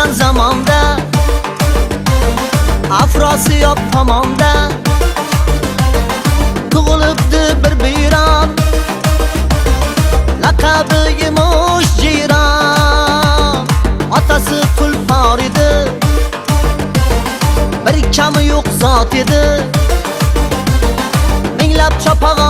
o'tgan zamonda Afrosiyob tomonda tug'ilibdi bir biyron, laqabi yumush jiyron. Otasi tulpor edi, bir kami yo'q zot edi. Minglab chopag'on